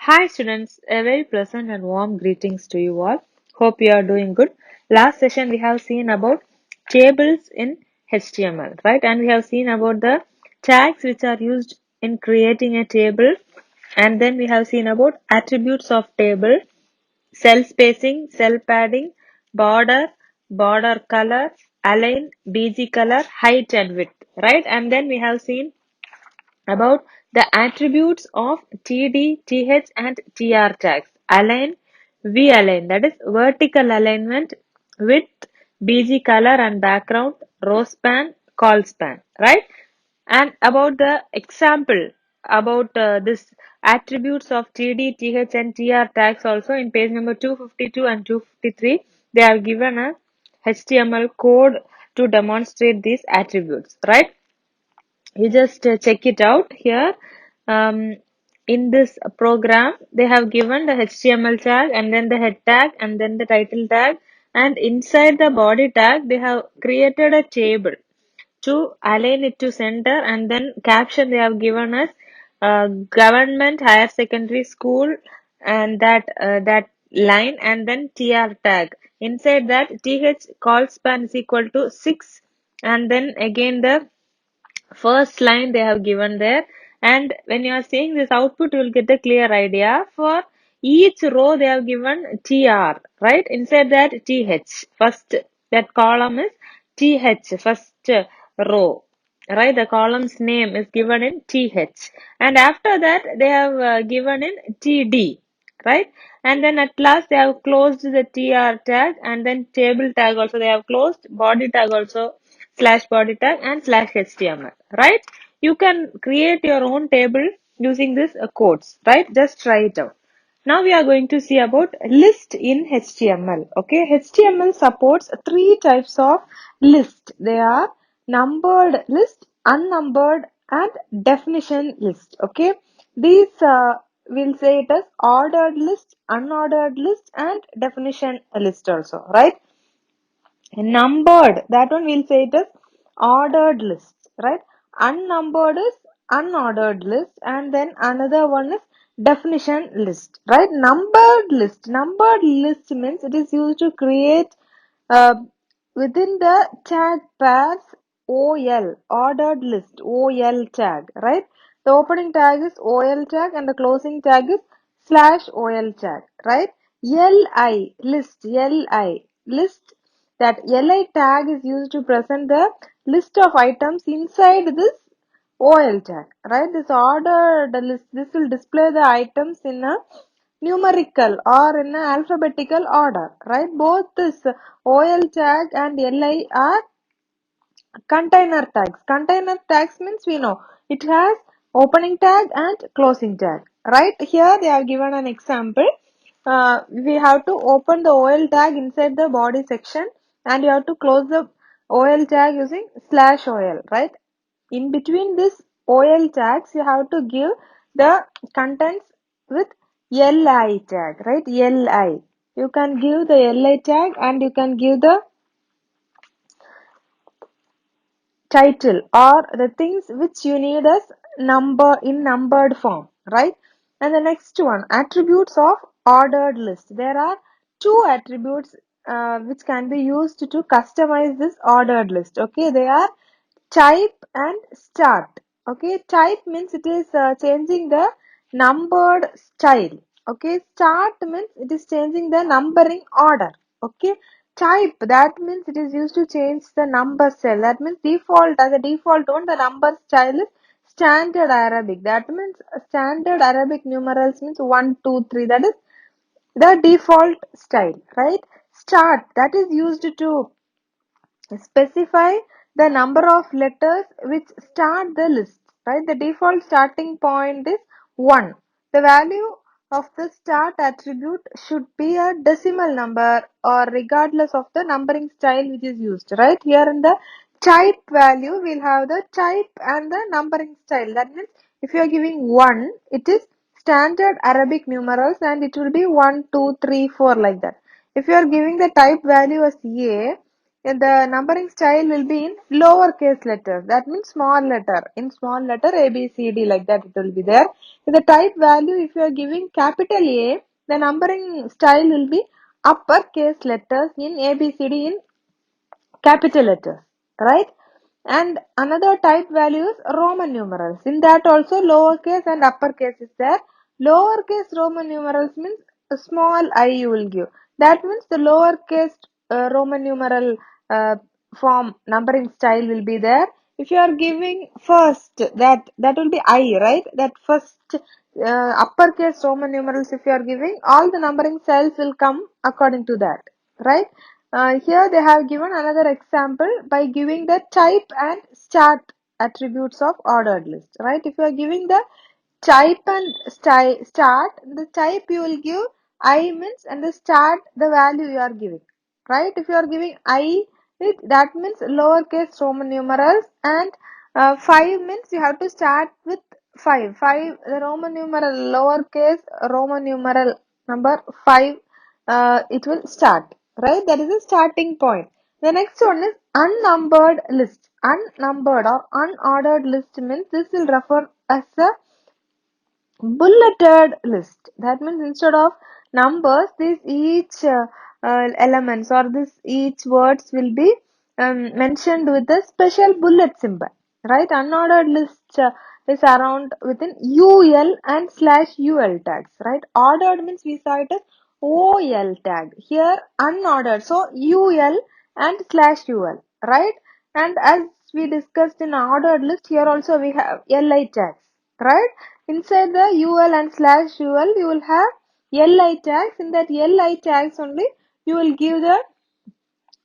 Hi students, a very pleasant and warm greetings to you all. Hope you are doing good. Last session we have seen about tables in HTML, right? And we have seen about the tags which are used in creating a table. And then we have seen about attributes of table, cell spacing, cell padding, border, border color, align, BG color, height and width, right? And then we have seen about the attributes of TD, TH and TR tags. Align, V-align, that is vertical alignment, width, BG color and background, row span, call span, right? And about the example about this attributes of TD, TH and TR tags also in page number 252 and 253, they are given a HTML code to demonstrate these attributes, right? You just check it out here. um, in this program they have given the HTML tag and then the head tag and then the title tag, and inside the body tag they have created a table to align it to center, and then caption they have given us government higher secondary school, and that line, and then TR tag. Inside that TH call span is equal to 6, and then again the first line they have given there. And when you are seeing this output you will get a clear idea. For each row they have given TR, right? Inside that TH, first that column is TH, first row, right? The column's name is given in TH, and after that they have given in TD, right? And then at last they have closed the TR tag, and then table tag also they have closed, body tag also slash body tag and slash HTML, right? You can create your own table using this codes, right? Just try it out. Now we are going to see about list in HTML. Okay, HTML supports three types of list. They are numbered list, unnumbered, and definition list. Okay, these we'll say it as ordered list, unordered list, and definition list also, right? Numbered, that one we'll say it as ordered list, right? Unnumbered is unordered list, and then another one is definition list, right? Numbered list means it is used to create uh, within the tag pairs OL, ordered list, OL tag, right? The opening tag is OL tag and the closing tag is slash OL tag, right? LI, list, that LI tag is used to present the list of items inside this OL tag, right? This ordered list, this will display the items in a numerical or in a alphabetical order, right? Both this OL tag and LI are container tags. Container tags means we know it has opening tag and closing tag, right? Here they have given an example. We have to open the OL tag inside the body section, and you have to close the OL tag using slash OL, right? In between this OL tags you have to give the contents with LI tag, right? LI. You can give the LI tag and you can give the title or the things which you need as number in numbered form, right? And the next one, attributes of ordered list. There are two attributes which can be used to customize this ordered list. Okay, they are type and start. Okay, type means it is changing the numbered style. Okay, start means it is changing the numbering order. Okay, type, that means it is used to change the number style. That means default, as a default one the number style is standard Arabic. That means standard Arabic numerals means 1 2 3, that is the default style, right? Start, that is used to specify the number of letters which start the list, right? The default starting point is 1. The value of the start attribute should be a decimal number or regardless of the numbering style which is used, right? Here in the type value we'll have the type and the numbering style. That means if you are giving 1, it is standard Arabic numerals and it will be 1 2 3 4 like that. If you are giving the type value as A, the numbering style will be in lowercase letters. That means small letter. In small letter A, B, C, D, like that it will be there. The type value, if you are giving capital A, the numbering style will be uppercase letters in A, B, C, D in capital letters, right? And another type value is Roman numerals. In that also lowercase and uppercase is there. Lowercase Roman numerals means a small I you will give. That means the lowercase Roman numeral form numbering style will be there. If you are giving first, that will be I, right? That first uppercase Roman numerals, if you are giving, all the numbering styles will come according to that, right? Here they have given another example by giving the type and start attributes of ordered list, right? If you are giving the type and start, the type you will give I means, and the start the value you are giving, right? If you are giving I, that means lowercase Roman numerals, and 5 means you have to start with 5. 5, the Roman numeral, lowercase Roman numeral number 5, it will start, right? That is the starting point. The next one is unnumbered list. Unnumbered or unordered list means this will refer as a bulleted list. That means instead of numbers, these each elements or this each words will be mentioned with a special bullet symbol, right? Unordered list is around within UL and /UL tags, right? Ordered means we saw it as OL tag. Here unordered, so UL and /UL, right? And as we discussed in ordered list, here also we have LI tags, right? Inside the UL and /UL, you will have LI tags. In that LI tags only, you will give the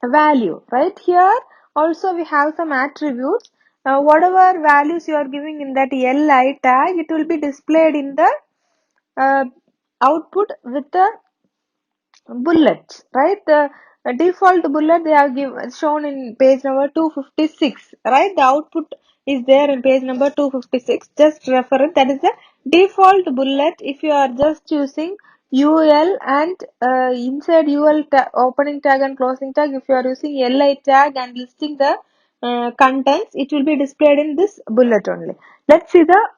value, right? Here also we have some attributes. Whatever values you are giving in that LI tag, it will be displayed in the uh, output with the bullets, right? The default bullet they have given shown in page number 256, right? The output is there in page number 256. Just refer it. That is the default bullet. If you are just using UL and inside UL opening tag and closing tag, if you are using LI tag and listing the contents, it will be displayed in this bullet only. Let's see the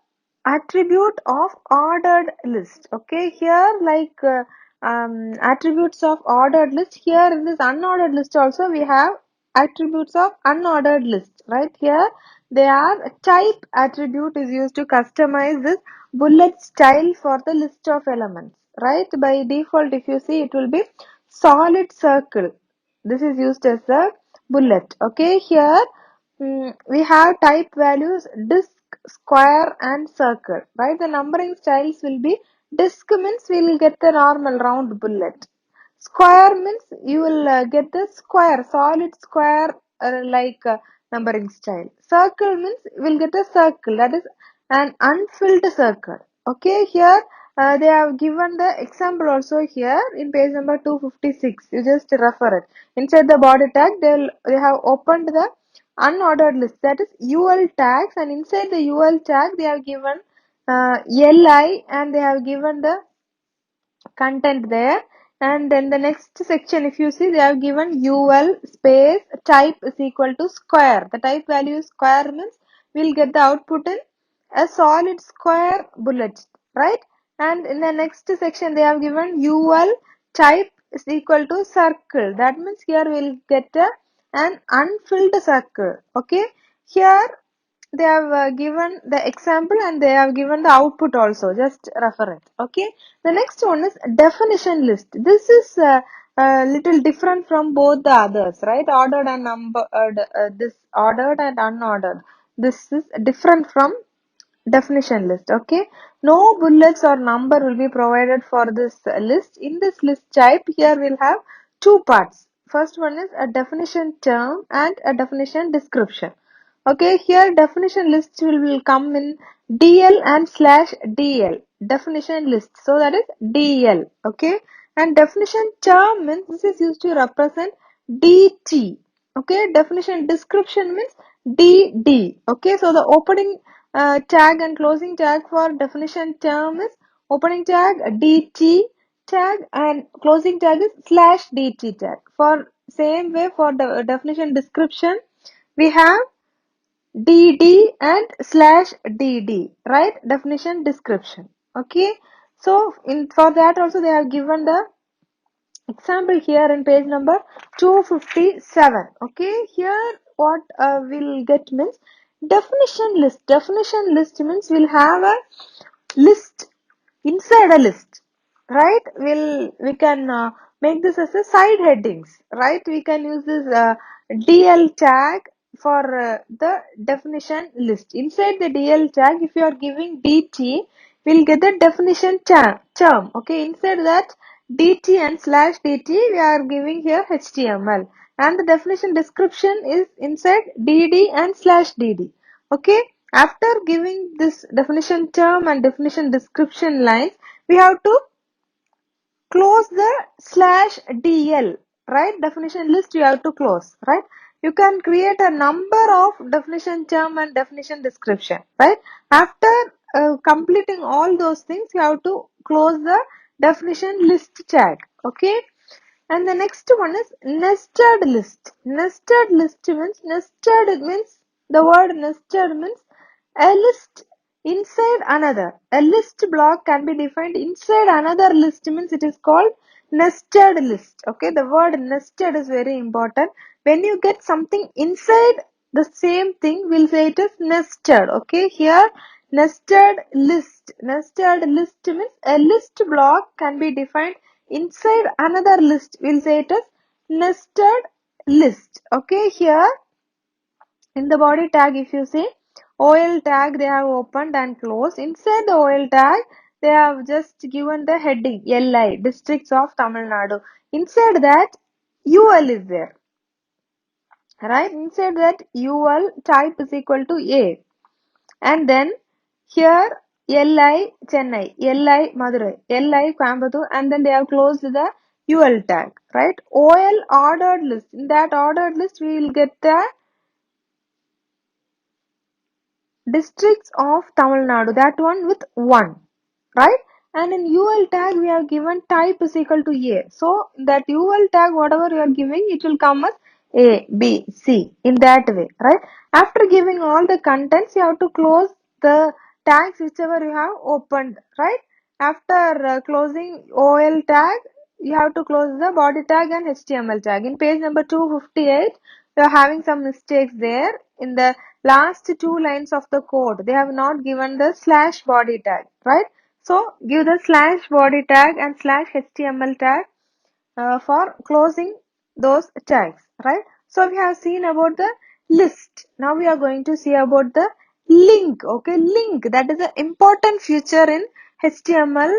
attribute of ordered list. Okay, here like attributes of ordered list. Here in this unordered list also we have attributes of unordered list, right? Here they are type attribute is used to customize this bullet style for the list of elements, right? By default, if you see, it will be solid circle. This is used as the bullet. Okay, here we have type values disk, square and circle, right? The numbering styles will be disk means we will get the normal round bullet. Square means you will get the square, solid square numbering style. Circle means we'll get a circle, that is an unfilled circle. Okay, here they have given the example also here in page number 256. You just refer it. Inside the body tag, they have opened the unordered list, that is UL tags, and inside the UL tag they have given LI and they have given the content there. And then the next section, if you see, they have given UL space type is equal to square. The type value is square means we'll get the output in a solid square bullet, right? And in the next section they have given UL type is equal to circle. That means here we'll get an unfilled circle. Okay, here they have given the example and they have given the output also. Just refer it. Okay, the next one is definition list. This is a little different from both the others, right? Ordered and numbered, this ordered and unordered, this is different from definition list. Okay, no bullets or number will be provided for this list. In this list type, here we'll have two parts. First one is a definition term and a definition description. Okay, here definition list will come in DL and /DL, definition list, so that is DL. Okay, and definition term means this is used to represent DT. Okay, definition description means DD. Okay, so the opening tag and closing tag for definition term is opening tag DT tag and closing tag is /DT tag. For same way for the definition description, we have dd and slash dd, right? Definition description. Okay. So for that also they have given the example here in page number 257. Okay. Here what we'll get means definition list. Definition list means we'll have a list inside a list, right? We can make this as a side headings, right? We can use this dl tag for the definition list. Inside the dl tag, if you are giving dt, we'll get the definition term. Okay, inside that dt and slash dt, we are giving here html, and the definition description is inside dd and slash dd. Okay, after giving this definition term and definition description lines, we have to close the slash dl, right? Definition list you have to close, right? You can create a number of definition term and definition description, right? After completing all those things, you have to close the definition list tag. Okay. And the next one is nested list. Nested list means the word nested means a list inside another. A list block can be defined inside another list means it is called nested list. Okay, the word nested is very important. When you get something inside the same thing, we'll say it is nested. Okay, here nested list. Nested list means a list block can be defined inside another list. We'll say it as nested list. Okay, here in the body tag, if you see OL tag, they have opened and closed. Inside the OL tag, they have just given the heading LI, districts of Tamil Nadu. Inside that, UL is there, right? Inside that, UL type is equal to A. And then here LI Chennai, LI Madurai, LI Coimbatore, and then they have closed the UL tag, right? OL ordered list. In that ordered list, we will get the districts of Tamil Nadu, that one with 1, right? And in UL tag, we have given type is equal to A. So that UL tag, whatever you are giving, it will come as A, B, C in that way, right? After giving all the contents, you have to close the tags whichever you have opened, right? After closing OL tag, you have to close the body tag and HTML tag. In page number 258, you are having some mistakes there. In the last two lines of the code, they have not given the slash body tag, right? So give the slash body tag and slash HTML tag for closing those tags, right? So we have seen about the list. Now we are going to see about the link. Okay, link, that is an important feature in HTML.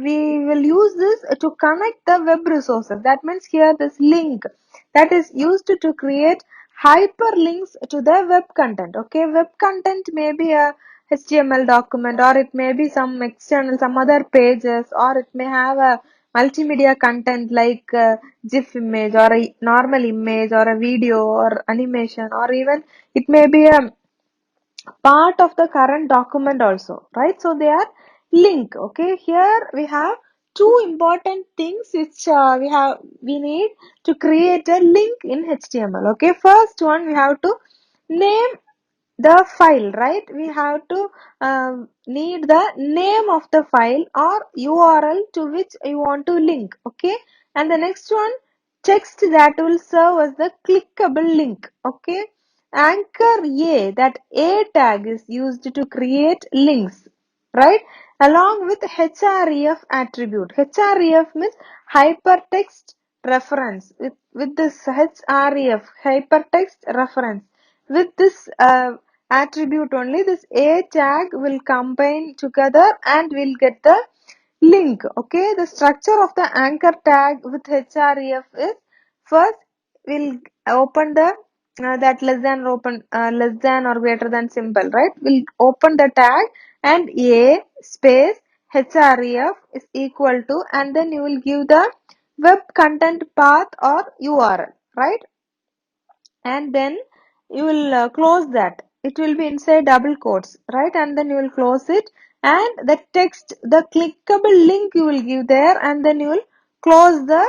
We will use this to connect the web resources. That means here this link that is used to create hyperlinks to the web content. Okay, web content may be a HTML document, or it may be some external, some other pages, or it may have a multimedia content like GIF image or a normal image or a video or animation, or even it may be a part of the current document also, right? So they are link. Okay, here we have two important things which we need to create a link in HTML. Okay, first one, we have to name the file, right? We have to need the name of the file or URL to which you want to link. Okay, and the next one, text that will serve as the clickable link. Okay, anchor A, that A tag is used to create links, right? Along with href attribute. Href means hypertext reference. With this href, hypertext reference, with this attribute only, this A tag will combine together and we'll get the link. Okay, the structure of the anchor tag with href is, first we'll open the that less than or greater than symbol, right? We'll open the tag and A space href is equal to, and then you will give the web content path or URL, right? And then you will close that. It will be inside double quotes, right? And then you will close it, and the text, the clickable link you will give there, and then you will close the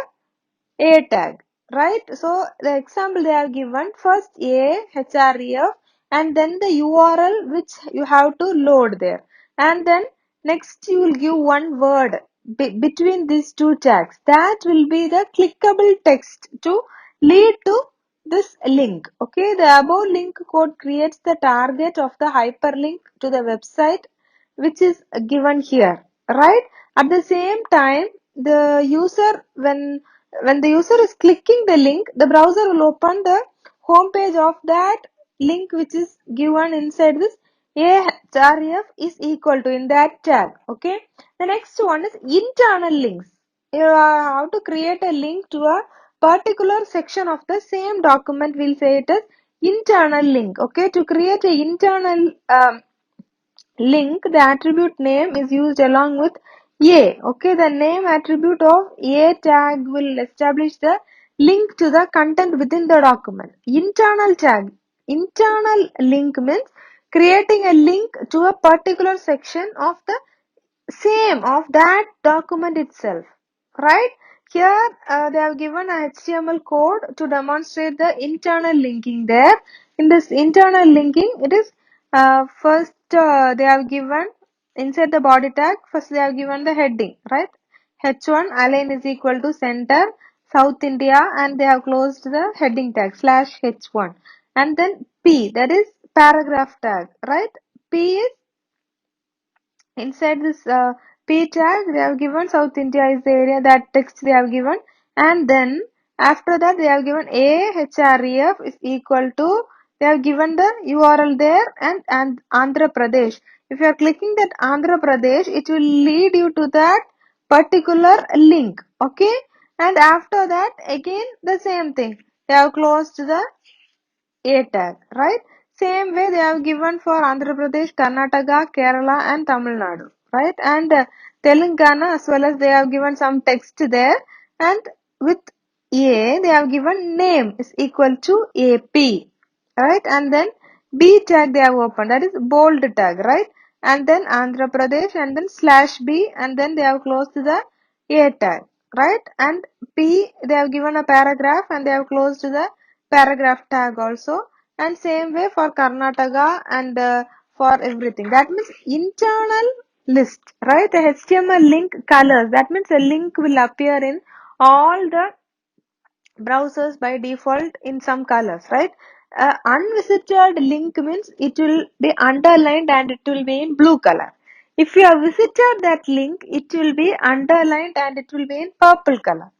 A tag, right? So the example they have given, first a href and then the URL which you have to load there, and then next you will give one word between these two tags. That will be the clickable text to lead to this link. Okay, the above link code creates the target of the hyperlink to the website which is given here, right? At the same time, the user when the user is clicking the link, the browser will open the home page of that link which is given inside this ahref is equal to in that tag. Okay, the next one is internal links. You have to create a link to a particular section of the same document. We'll say it as internal link. Okay, to create a internal link, the attribute name is used along with a. Okay, the name attribute of a tag will establish the link to the content within the document. Internal tag, internal link means creating a link to a particular section of the same of that document itself, right? Here they have given a HTML code to demonstrate the internal linking there. In this internal linking, it is first they have given inside the body tag, first they have given the heading, right? H1 align is equal to center South India, and they have closed the heading tag slash H1, and then P, that is paragraph tag, right? P is inside this P tag, they have given South India is the area, that text they have given, and then after that they have given a href is equal to, they have given the URL there, and Andhra Pradesh. If you are clicking that Andhra Pradesh, it will lead you to that particular link. Okay, and after that again the same thing. They have closed the a tag, right? Same way they have given for Andhra Pradesh, Karnataka, Kerala and Tamil Nadu, right? And Telangana as well, as they have given some text there, and with A they have given name is equal to AP, right? And then B tag they have opened, that is bold tag, right? And then Andhra Pradesh and then slash B, and then they have closed the A tag, right? And P they have given a paragraph and they have closed the paragraph tag also, and same way for Karnataka and for everything. That means internal list, right? The HTML link colors, that means a link will appear in all the browsers by default in some colors, right? Unvisited link means it will be underlined and it will be in blue color. If you have visited that link, it will be underlined and it will be in purple color,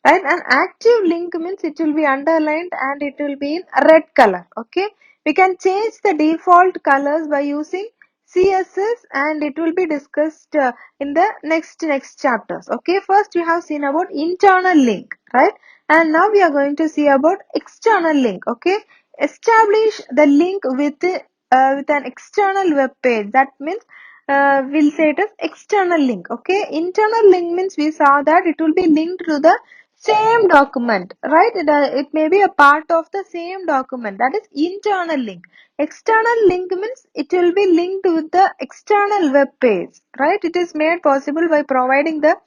right? An active link means it will be underlined and it will be in red color. Okay, we can change the default colors by using CSS, and it will be discussed in the next chapters. Okay, first we have seen about internal link, right? And now we are going to see about external link. Okay, establish the link with an external web page. That means we'll say it as external link. Okay, internal link means we saw that it will be linked to the same document, right? It may be a part of the same document, that is internal link. External link means it will be linked with the external web page, right? It is made possible by providing the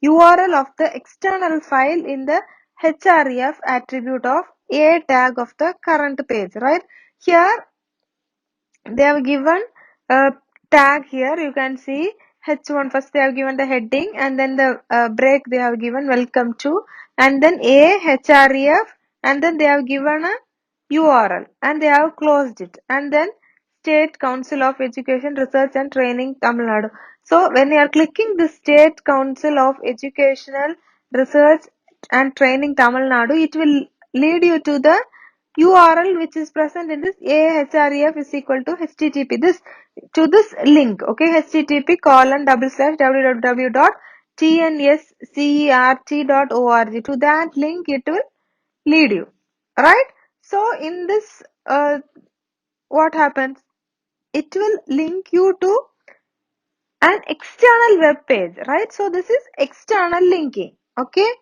URL of the external file in the href attribute of a tag of the current page, right? Here they have given a tag. Here you can see h1, first they have given the heading, and then the break they have given welcome to, and then a href, and then they have given a URL and they have closed it, and then State Council of Education Research and Training Tamil Nadu. So when you are clicking the State Council of Educational Research and Training Tamil Nadu, it will lead you to the URL which is present in this ahref is equal to http this to this link. Okay, http colon double slash www.tnscert.org. To that link it will lead you, right? So in this what happens, it will link you to an external web page, right? So this is external linking. Okay,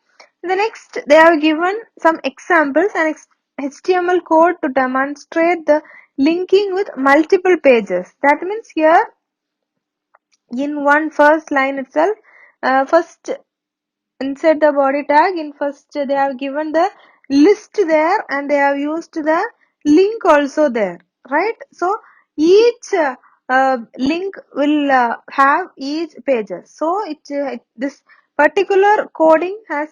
the next they have given some examples and HTML code to demonstrate the linking with multiple pages. That means here in one first line itself, first inside the body tag, in first they have given the list there and they have used the link also there, right? So each link will have each pages. So this particular coding has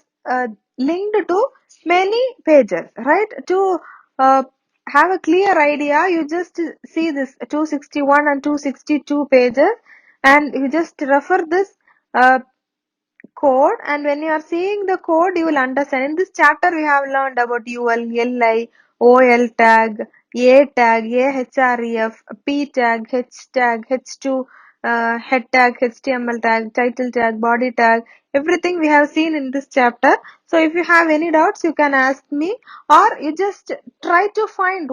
linked to many pages, right? To uh, have a clear idea, you just see this 261 and 262 pages and you just refer this uh, code, and when you are seeing the code you will understand. In this chapter we have learned about UL, LI, OL tag, A tag, AHREF, P tag, H tag, H2, head tag, HTML tag, title tag, body tag, everything we have seen in this chapter. So if you have any doubts you can ask me, or you just try to find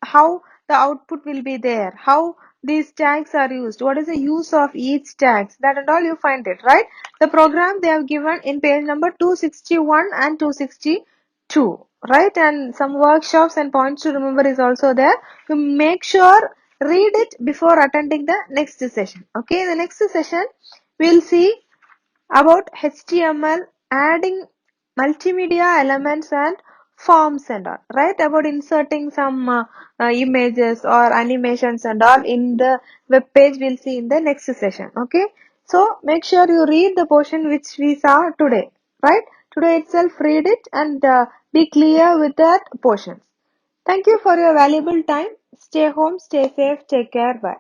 how the output will be there, how these tags are used, what is the use of each tags, that and all you find it, right? The program they have given in page number 261 and 262, right? And some workshops and points to remember is also there. You make sure read it before attending the next session. Okay, in the next session we'll see about HTML, adding multimedia elements and forms and all, right? About inserting some images or animations and all in the web page we'll see in the next session. Okay, so make sure you read the portion which we saw today, right? Today itself read it and be clear with that portions. Thank you for your valuable time. Stay home, stay safe, take care, bye.